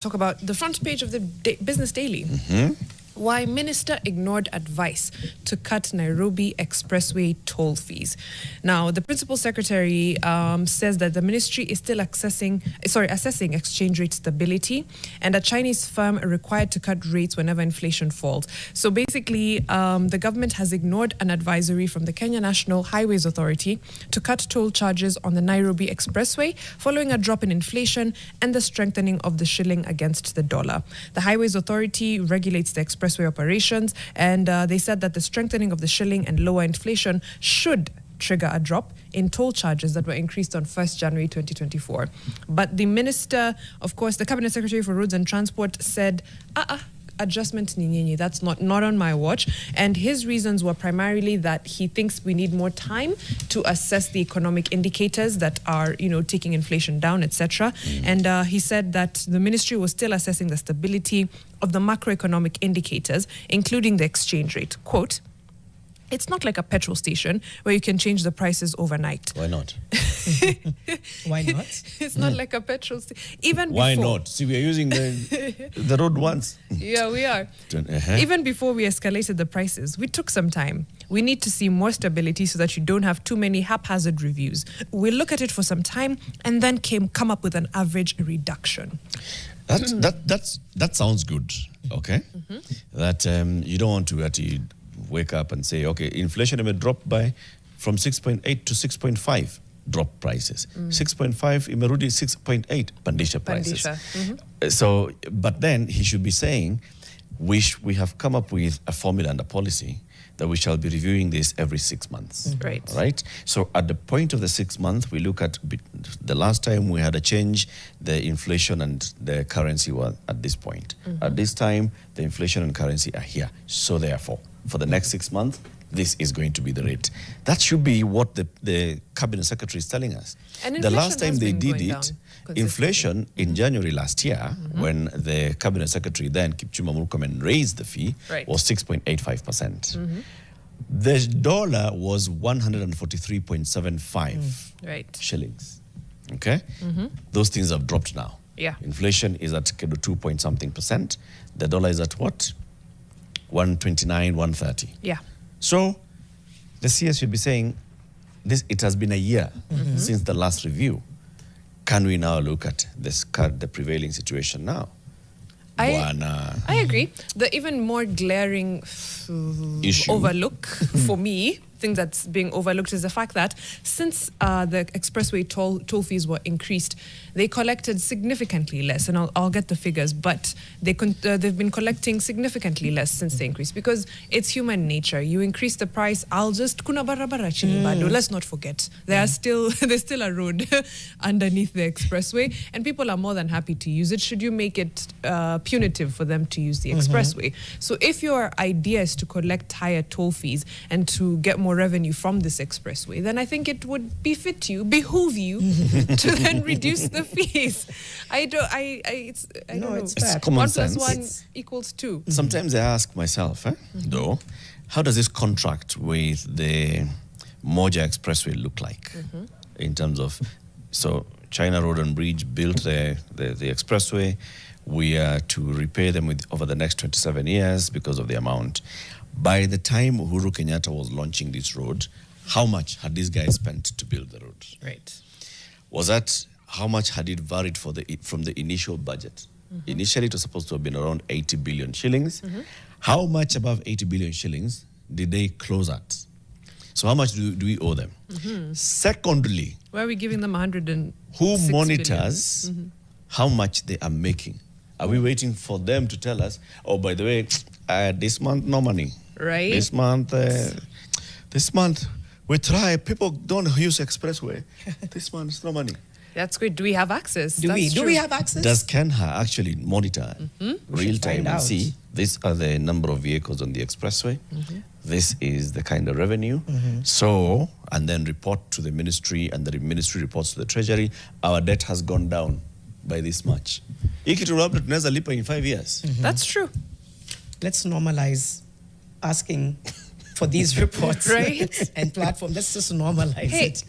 talk about the front page of the Business Daily. Why Minister ignored advice to cut Nairobi Expressway toll fees. Now, the Principal Secretary says that the ministry is still assessing exchange rate stability, and a Chinese firm required to cut rates whenever inflation falls. So basically, the government has ignored an advisory from the Kenya National Highways Authority to cut toll charges on the Nairobi Expressway following a drop in inflation and the strengthening of the shilling against the dollar. The Highways Authority regulates the expressway operations, and they said that the strengthening of the shilling and lower inflation should trigger a drop in toll charges that were increased on 1st January 2024. But the minister, of course, the Cabinet Secretary for Roads and Transport said, adjustment ni that's not on my watch. And his reasons were primarily that he thinks we need more time to assess the economic indicators that are, taking inflation down, etc. And he said that the ministry was still assessing the stability of the macroeconomic indicators, including the exchange rate. Quote, "It's not like a petrol station where you can change the prices overnight." Why not? Why not? It's not like a petrol station. Even before. Why not? See, we are using the road once. Yeah, we are. Even before we escalated the prices, we took some time. We need to see more stability so that you don't have too many haphazard reviews. We'll look at it for some time and then come up with an average reduction. That sounds good, okay? That you don't want to actually wake up and say, okay, inflation may drop from 6.8 to 6.5, drop prices. 6.5, imerudi 6.8, pandisha prices. So, but then he should be saying, we have come up with a formula and a policy that we shall be reviewing this every 6 months. Right? So at the point of the 6th month, we look at the last time we had a change, the inflation and the currency were at this point. At this time, the inflation and currency are here. So therefore, for the next 6 months, this is going to be the rate. That should be what the Cabinet Secretary is telling us. And the last time they did it, inflation in January last year, when the Cabinet Secretary then, Kipchumba Murkomen, raised the fee, was 6.85%. The dollar was 143.75 shillings. Okay? Those things have dropped now. Yeah. Inflation is at 2 point something percent. The dollar is at what? 129, 130. Yeah. So the CS should be saying, it has been a year since the last review. Can we now look at the prevailing situation now? I agree. The even more glaring issue overlook for me, thing that's being overlooked, is the fact that since the expressway toll fees were increased, they collected significantly less, and I'll get the figures, but they've been collecting significantly less since the increase, because it's human nature. You increase the price, I'll just kuna barabara chini bado. Let's not forget there's still a road underneath the expressway, and people are more than happy to use it. Should you make it punitive for them to use the expressway? So if your idea is to collect higher toll fees and to get more revenue from this expressway, then I think it would behoove you to then reduce the fees. I don't know. It's common sense. 1 + 1 equals 2. Sometimes I ask myself, though, how does this contract with the Moja Expressway look like in terms of, so China Road and Bridge built the expressway. We are to repay them over the next 27 years because of the amount. By the time Uhuru Kenyatta was launching this road, how much had these guys spent to build the road? Right. Was that, how much had it varied from the initial budget? Initially, it was supposed to have been around 80 billion shillings. How much above 80 billion shillings did they close at? So how much do we owe them? Secondly, why are we giving them 106 who monitors how much they are making? Are we waiting for them to tell us, oh, by the way, this month, no money. Right. This month, we try. People don't use expressway. This month, no money. That's great. Do we have access? Do we have access? Does Kenha actually monitor real time and see, these are the number of vehicles on the expressway, this is the kind of revenue, so, and then report to the ministry, and the ministry reports to the treasury, our debt has gone down by this much. Iki labda tunaweza lipa in 5 years. That's true. Let's normalize asking for these reports, right? And platform. Let's just normalize it.